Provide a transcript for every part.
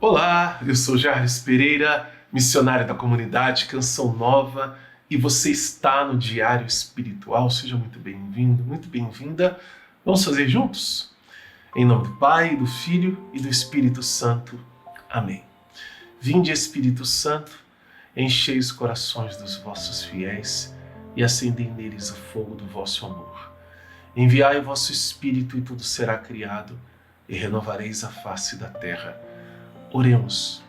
Olá, eu sou Jarles Pereira, missionário da comunidade Canção Nova, e você está no Diário Espiritual. Seja muito bem-vindo, muito bem-vinda. Vamos fazer juntos? Em nome do Pai, do Filho e do Espírito Santo. Amém. Vinde, Espírito Santo, enchei os corações dos vossos fiéis e acendei neles o fogo do vosso amor. Enviai o vosso Espírito e tudo será criado, e renovareis a face da terra. Oremos.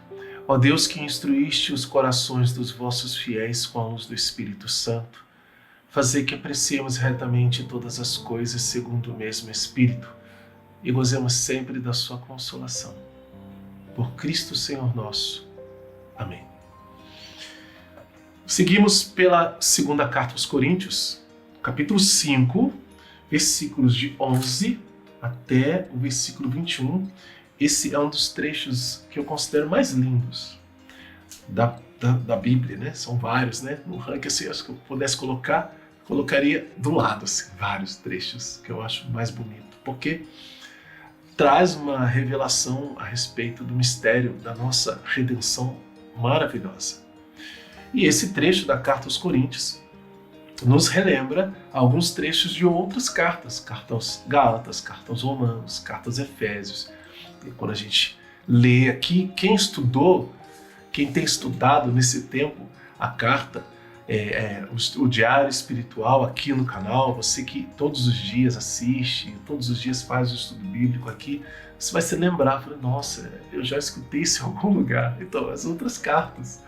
Ó Deus, que instruíste os corações dos vossos fiéis com a luz do Espírito Santo, fazei que apreciemos retamente todas as coisas segundo o mesmo Espírito e gozemos sempre da sua consolação. Por Cristo Senhor nosso. Amém. Seguimos pela segunda carta aos Coríntios, capítulo 5, versículos de 11 até o versículo 21. Esse é um dos trechos que eu considero mais lindos da Bíblia, né? São vários, né? No ranking, assim, acho que eu pudesse colocaria do lado, assim, vários trechos que eu acho mais bonito, porque traz uma revelação a respeito do mistério da nossa redenção maravilhosa. E esse trecho da carta aos Coríntios nos relembra alguns trechos de outras cartas, carta aos Gálatas, carta aos Romanos, carta aos Efésios. E quando a gente lê aqui, quem tem estudado nesse tempo a carta, o Diário Espiritual aqui no canal, você que todos os dias assiste, todos os dias faz o estudo bíblico aqui, você vai se lembrar, fala, nossa, eu já escutei isso em algum lugar. Então, as outras cartas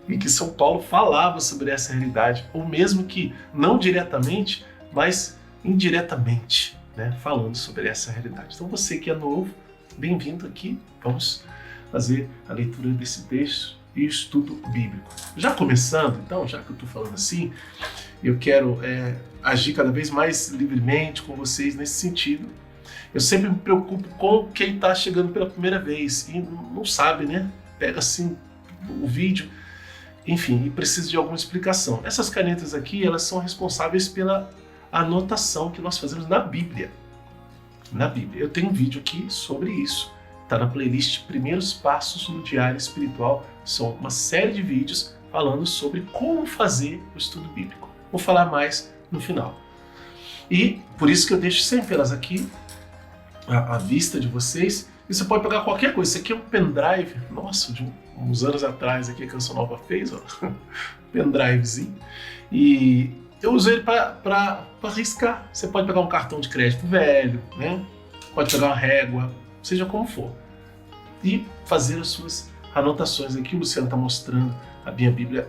em que São Paulo falava sobre essa realidade, ou mesmo que não diretamente, mas indiretamente, né, falando sobre essa realidade. Então, você que é novo, bem-vindo aqui, vamos fazer a leitura desse texto e o estudo bíblico. Já começando, então, já que eu estou falando assim, eu quero agir cada vez mais livremente com vocês nesse sentido. Eu sempre me preocupo com quem está chegando pela primeira vez e não sabe, né? Pega assim o vídeo, enfim, e precisa de alguma explicação. Essas canetas aqui, elas são responsáveis pela anotação que nós fazemos na Bíblia. Na Bíblia. Eu tenho um vídeo aqui sobre isso. Está na playlist Primeiros Passos no Diário Espiritual. São uma série de vídeos falando sobre como fazer o estudo bíblico. Vou falar mais no final. E por isso que eu deixo sempre elas aqui à vista de vocês. E você pode pegar qualquer coisa. Isso aqui é um pendrive. Nossa, de uns anos atrás aqui a Canção Nova fez, ó. Pendrivezinho. E eu uso ele para riscar. Você pode pegar um cartão de crédito velho, né? Pode pegar uma régua, seja como for. E fazer as suas anotações aqui. O Luciano está mostrando a minha Bíblia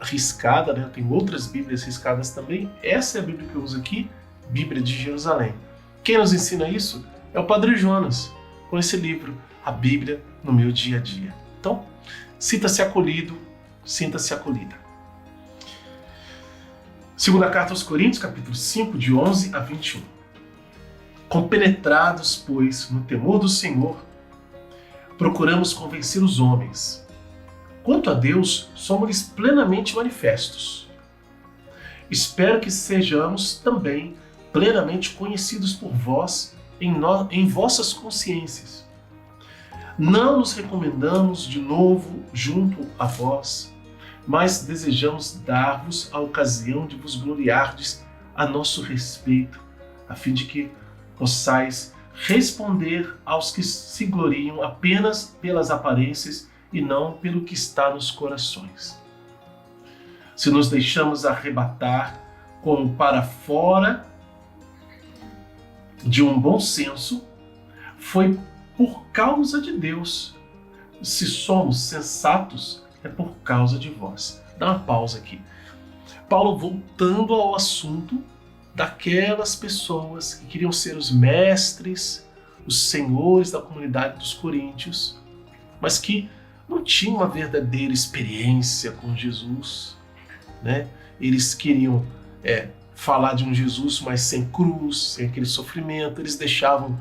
riscada, né? Eu tenho outras Bíblias riscadas também. Essa é a Bíblia que eu uso aqui, Bíblia de Jerusalém. Quem nos ensina isso é o Padre Jonas, com esse livro, A Bíblia no Meu Dia a Dia. Então, sinta-se acolhido, sinta-se acolhida. Segunda carta aos Coríntios, capítulo 5, de 11 a 21. Compenetrados, pois, no temor do Senhor, procuramos convencer os homens. Quanto a Deus, somos-lhes plenamente manifestos. Espero que sejamos também plenamente conhecidos por vós em vossas consciências. Não nos recomendamos de novo junto a vós, mas desejamos dar-vos a ocasião de vos gloriardes a nosso respeito, a fim de que possais responder aos que se gloriam apenas pelas aparências e não pelo que está nos corações. Se nos deixamos arrebatar como para fora de um bom senso, foi por causa de Deus. Se somos sensatos, é por causa de vós. Dá uma pausa aqui. Paulo voltando ao assunto daquelas pessoas que queriam ser os mestres, os senhores da comunidade dos coríntios, mas que não tinham uma verdadeira experiência com Jesus, né? Eles queriam falar de um Jesus, mas sem cruz, sem aquele sofrimento. Eles deixavam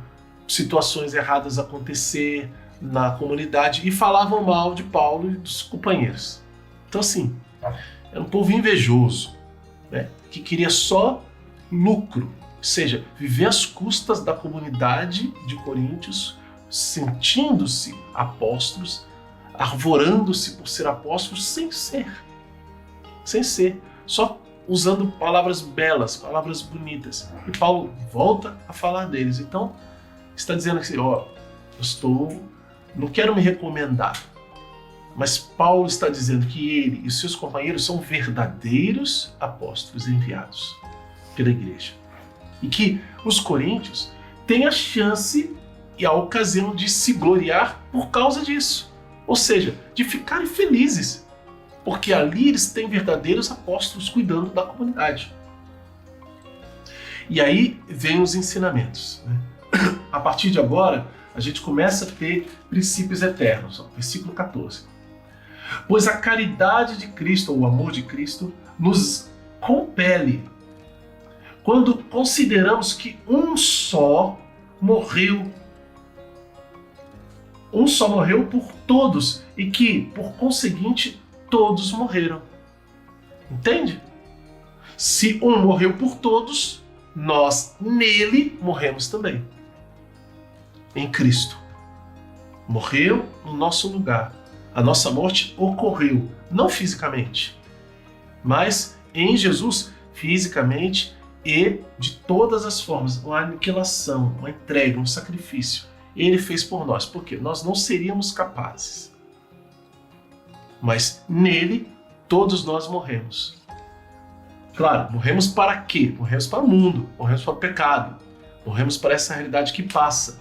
situações erradas acontecer na comunidade e falavam mal de Paulo e dos companheiros. Então, assim, era um povo invejoso, né? Que queria só lucro, ou seja, viver às custas da comunidade de Coríntios, sentindo-se apóstolos, arvorando-se por ser apóstolos sem ser, só usando palavras belas, palavras bonitas. E Paulo volta a falar deles. Então, está dizendo assim, não quero me recomendar, mas Paulo está dizendo que ele e os seus companheiros são verdadeiros apóstolos enviados pela igreja. E que os coríntios têm a chance e a ocasião de se gloriar por causa disso. Ou seja, de ficarem felizes, porque ali eles têm verdadeiros apóstolos cuidando da comunidade. E aí vem os ensinamentos, né? A partir de agora, a gente começa a ter princípios eternos. Versículo 14. Pois a caridade de Cristo, ou o amor de Cristo, nos compele quando consideramos que um só morreu por todos e que, por conseguinte, todos morreram. Entende? Se um morreu por todos, nós nele morremos também. Em Cristo. Morreu no nosso lugar. A nossa morte ocorreu, não fisicamente, mas em Jesus, fisicamente e de todas as formas. Uma aniquilação, uma entrega, um sacrifício. Ele fez por nós, porque nós não seríamos capazes. Mas nele, todos nós morremos. Claro, morremos para quê? Morremos para o mundo, morremos para o pecado, morremos para essa realidade que passa.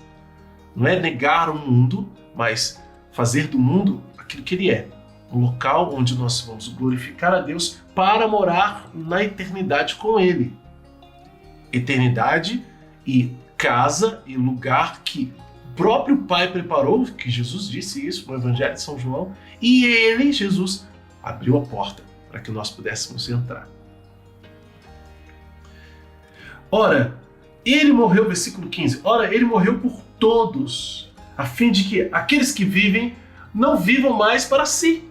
Não é negar o mundo, mas fazer do mundo aquilo que ele é. Um local onde nós vamos glorificar a Deus para morar na eternidade com Ele. Eternidade e casa e lugar que o próprio Pai preparou, que Jesus disse isso no Evangelho de São João, e Ele, Jesus, abriu a porta para que nós pudéssemos entrar. Ora, Ele morreu, versículo 15, ora, Ele morreu por todos, a fim de que aqueles que vivem não vivam mais para si,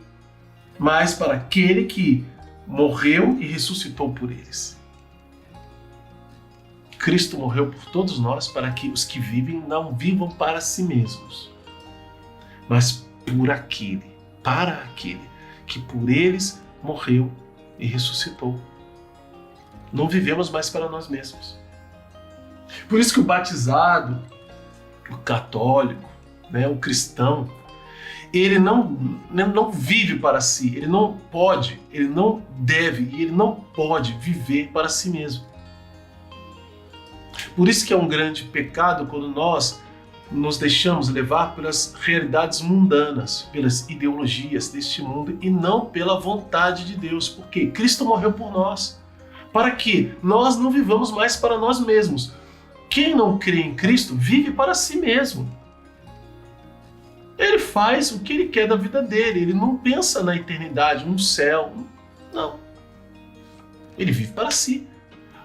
mas para aquele que morreu e ressuscitou por eles. Cristo morreu por todos nós para que os que vivem não vivam para si mesmos, mas para aquele que por eles morreu e ressuscitou. Não vivemos mais para nós mesmos. Por isso que o batizado, o católico, o cristão, ele não vive para si, ele não pode, ele não deve e ele não pode viver para si mesmo. Por isso que é um grande pecado quando nós nos deixamos levar pelas realidades mundanas, pelas ideologias deste mundo e não pela vontade de Deus, porque Cristo morreu por nós, para que nós não vivamos mais para nós mesmos. Quem não crê em Cristo vive para si mesmo. Ele faz o que ele quer da vida dele, ele não pensa na eternidade, no céu, não. Ele vive para si.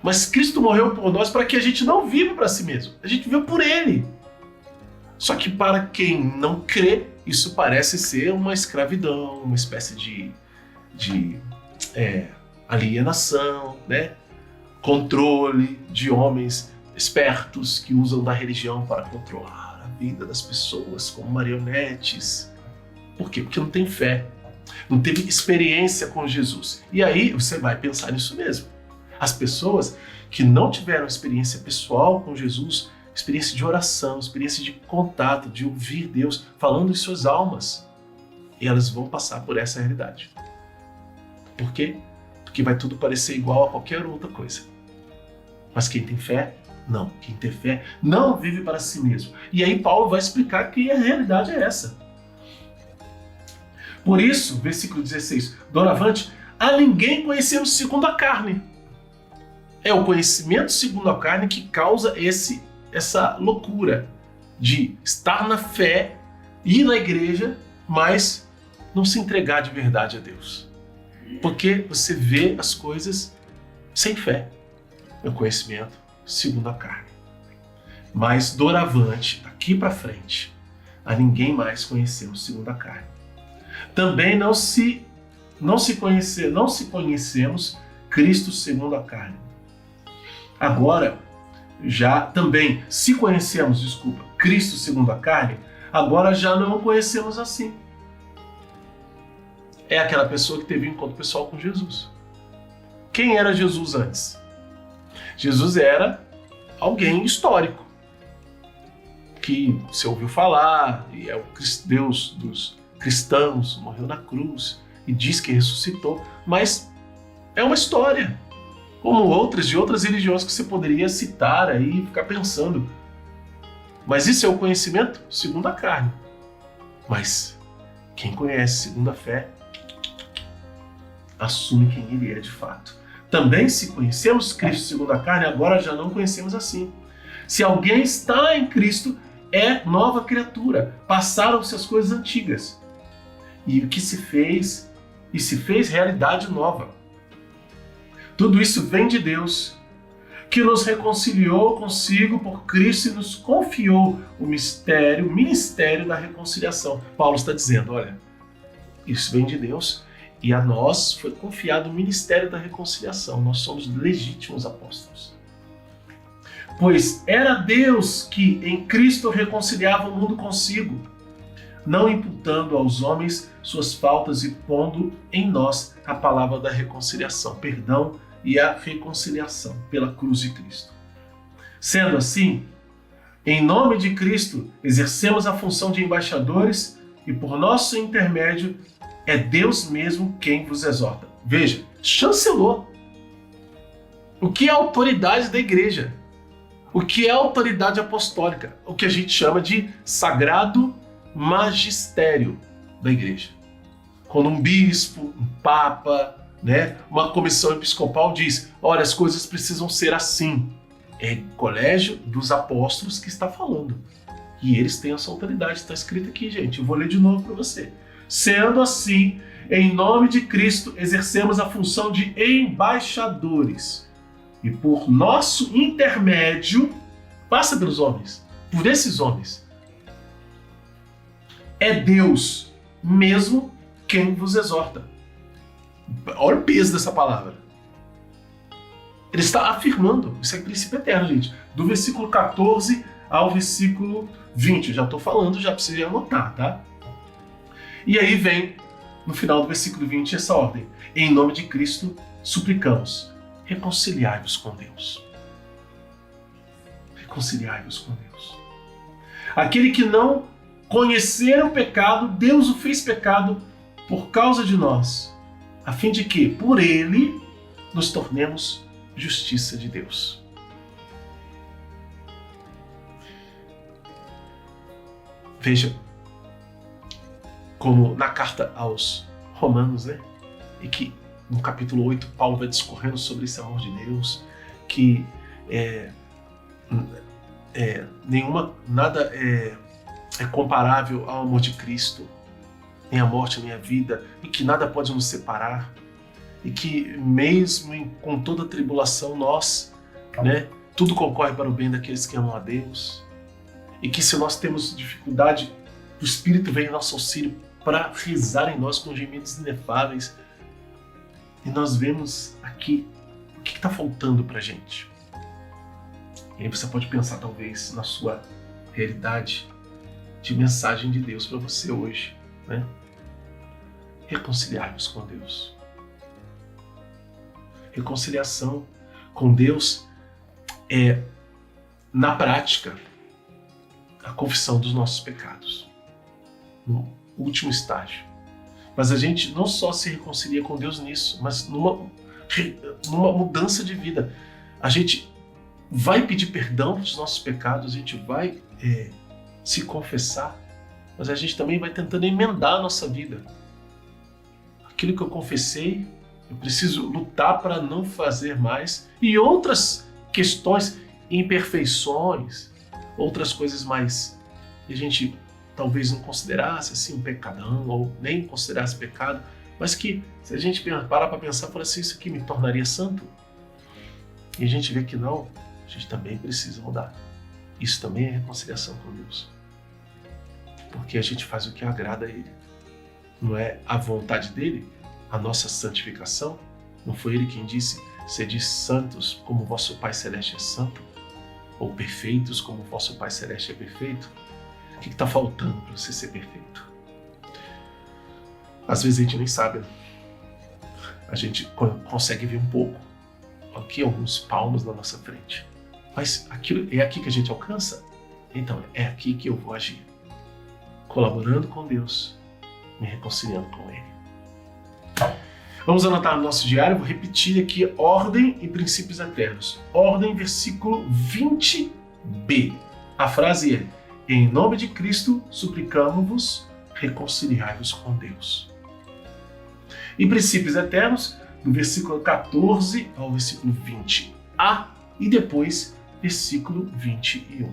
Mas Cristo morreu por nós para que a gente não viva para si mesmo, a gente vive por Ele. Só que para quem não crê, isso parece ser uma escravidão, uma espécie de alienação, controle de homens espertos que usam da religião para controlar a vida das pessoas como marionetes. Por quê? Porque não tem fé, não teve experiência com Jesus. E aí você vai pensar nisso mesmo. As pessoas que não tiveram experiência pessoal com Jesus, experiência de oração, experiência de contato, de ouvir Deus falando em suas almas, e elas vão passar por essa realidade. Por quê? Porque vai tudo parecer igual a qualquer outra coisa. Mas quem tem fé, não. Quem tem fé não vive para si mesmo. E aí Paulo vai explicar que a realidade é essa. Por isso, versículo 16, doravante, a ninguém conhecemos segundo a carne. É o conhecimento segundo a carne que causa essa loucura de estar na fé, ir na igreja, mas não se entregar de verdade a Deus. Porque você vê as coisas sem fé. É o conhecimento segundo a carne. Mas doravante, daqui para frente, a ninguém mais conhecemos segundo a carne. Também não conhecemos Cristo segundo a carne. Agora, já também, se conhecemos, Cristo segundo a carne, agora já não o conhecemos assim. É aquela pessoa que teve um encontro pessoal com Jesus. Quem era Jesus antes? Jesus era alguém histórico, que você ouviu falar, e é o Deus dos cristãos, morreu na cruz e diz que ressuscitou, mas é uma história, como outras de outras religiões que você poderia citar aí e ficar pensando. Mas isso é o conhecimento segundo a carne. Mas quem conhece segundo a fé, assume quem ele é de fato. Também, se conhecemos Cristo segundo a carne, agora já não conhecemos assim. Se alguém está em Cristo, é nova criatura. Passaram-se as coisas antigas. E o que se fez realidade nova. Tudo isso vem de Deus, que nos reconciliou consigo por Cristo e nos confiou o ministério da reconciliação. Paulo está dizendo, olha, isso vem de Deus e a nós foi confiado o ministério da reconciliação. Nós somos legítimos apóstolos. Pois era Deus que em Cristo reconciliava o mundo consigo, não imputando aos homens suas faltas e pondo em nós a palavra da reconciliação, perdão e a reconciliação pela cruz de Cristo. Sendo assim, em nome de Cristo, exercemos a função de embaixadores e por nosso intermédio é Deus mesmo quem vos exorta. Veja, chancelou. O que é a autoridade da igreja? O que é a autoridade apostólica? O que a gente chama de sagrado magistério da igreja. Quando um bispo, um papa, uma comissão episcopal diz, olha, as coisas precisam ser assim. É o colégio dos apóstolos que está falando. E eles têm essa autoridade, está escrito aqui, gente. Eu vou ler de novo para você. Sendo assim, em nome de Cristo, exercemos a função de embaixadores. E por nosso intermédio, passa pelos homens, por esses homens. É Deus mesmo quem vos exorta. Olha o peso dessa palavra. Ele está afirmando, isso é princípio eterno, gente. Do versículo 14 ao versículo 20. Eu já estou falando, já precisa anotar, tá? E aí vem, no final do versículo 20, essa ordem. Em nome de Cristo, suplicamos, reconciliai-vos com Deus. Reconciliai-vos com Deus. Aquele que não conhecer o pecado, Deus o fez pecado por causa de nós, a fim de que, por ele, nos tornemos justiça de Deus. Veja, como na carta aos Romanos, e que no capítulo 8 Paulo vai discorrendo sobre esse amor de Deus, que nada é comparável ao amor de Cristo, nem a morte, nem a vida, e que nada pode nos separar, e que mesmo com toda a tribulação nós, tudo concorre para o bem daqueles que amam a Deus, e que se nós temos dificuldade, o Espírito vem em nosso auxílio para rezar em nós com gemidos inefáveis, e nós vemos aqui o que está faltando para a gente. E aí você pode pensar talvez na sua realidade de mensagem de Deus para você hoje, Reconciliar-vos com Deus. Reconciliação com Deus é, na prática, a confissão dos nossos pecados, no último estágio. Mas a gente não só se reconcilia com Deus nisso, mas numa mudança de vida. A gente vai pedir perdão dos nossos pecados, a gente vai se confessar, mas a gente também vai tentando emendar a nossa vida. Aquilo que eu confessei, eu preciso lutar para não fazer mais. E outras questões, imperfeições, outras coisas mais que a gente talvez não considerasse assim um pecadão, ou nem considerasse pecado, mas que se a gente parar para pensar, fala assim, isso aqui me tornaria santo? E a gente vê que não, a gente também precisa mudar. Isso também é reconciliação com Deus. Porque a gente faz o que agrada a Ele. Não é a vontade dEle, a nossa santificação. Não foi Ele quem disse, sede santos como vosso Pai Celeste é santo, ou perfeitos como vosso Pai Celeste é perfeito. O que está faltando para você ser perfeito? Às vezes a gente nem sabe, né? A gente consegue ver um pouco, aqui alguns palmos na nossa frente. Mas aquilo é aqui que a gente alcança? Então é aqui que eu vou agir. Colaborando com Deus, me reconciliando com Ele. Vamos anotar no nosso diário, vou repetir aqui ordem e princípios eternos. Ordem, versículo 20b. A frase é: em nome de Cristo suplicamos-vos, reconciliai-vos com Deus. E princípios eternos, do versículo 14 ao versículo 20a e depois versículo 21.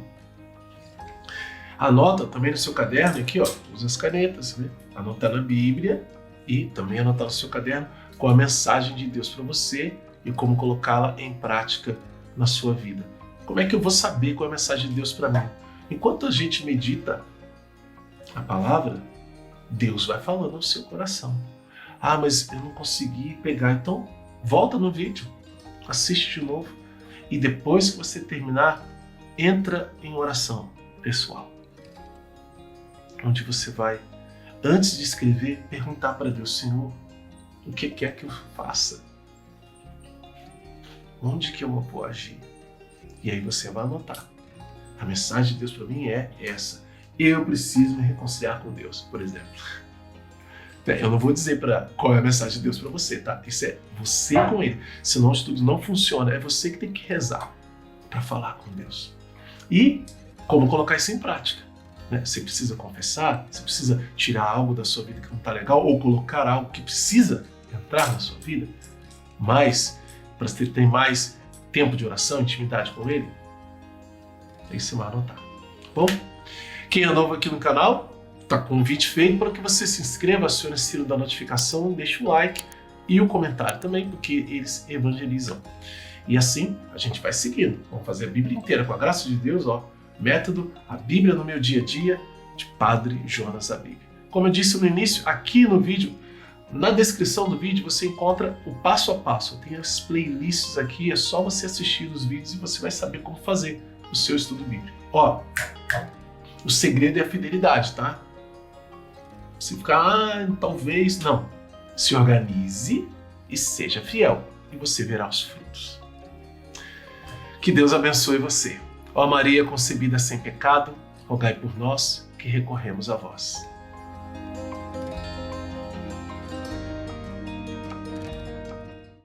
Anota também no seu caderno aqui, ó, usa as canetas, né? Anotar na Bíblia e também anotar no seu caderno com a mensagem de Deus para você e como colocá-la em prática na sua vida. Como é que eu vou saber qual é a mensagem de Deus para mim? Enquanto a gente medita a palavra, Deus vai falando no seu coração. Ah, mas eu não consegui pegar. Então, volta no vídeo, assiste de novo e depois que você terminar, entra em oração pessoal. Onde você vai, antes de escrever, perguntar para Deus: Senhor, o que quer que eu faça? Onde que eu vou agir? E aí você vai anotar. A mensagem de Deus para mim é essa. Eu preciso me reconciliar com Deus, por exemplo. Eu não vou dizer qual é a mensagem de Deus para você, tá? Isso é você com Ele. Senão o estudo não funciona. É você que tem que rezar para falar com Deus. E como colocar isso em prática? Você precisa confessar, você precisa tirar algo da sua vida que não está legal ou colocar algo que precisa entrar na sua vida, mas para você ter mais tempo de oração, intimidade com Ele, aí você vai anotar. Bom, quem é novo aqui no canal, está convite feito para que você se inscreva, acione o sino da notificação, deixe o like e o comentário também, porque eles evangelizam. E assim a gente vai seguindo. Vamos fazer a Bíblia inteira com a graça de Deus, ó. Método A Bíblia no Meu Dia a Dia, de Padre Jonas Abib. Como eu disse no início, aqui no vídeo, na descrição do vídeo você encontra o passo a passo. Tem as playlists aqui, é só você assistir os vídeos e você vai saber como fazer o seu estudo bíblico. Ó, o segredo é a fidelidade, tá? Se ficar, talvez, não. Se organize e seja fiel e você verá os frutos. Que Deus abençoe você. Ó Maria concebida sem pecado, rogai por nós que recorremos a vós.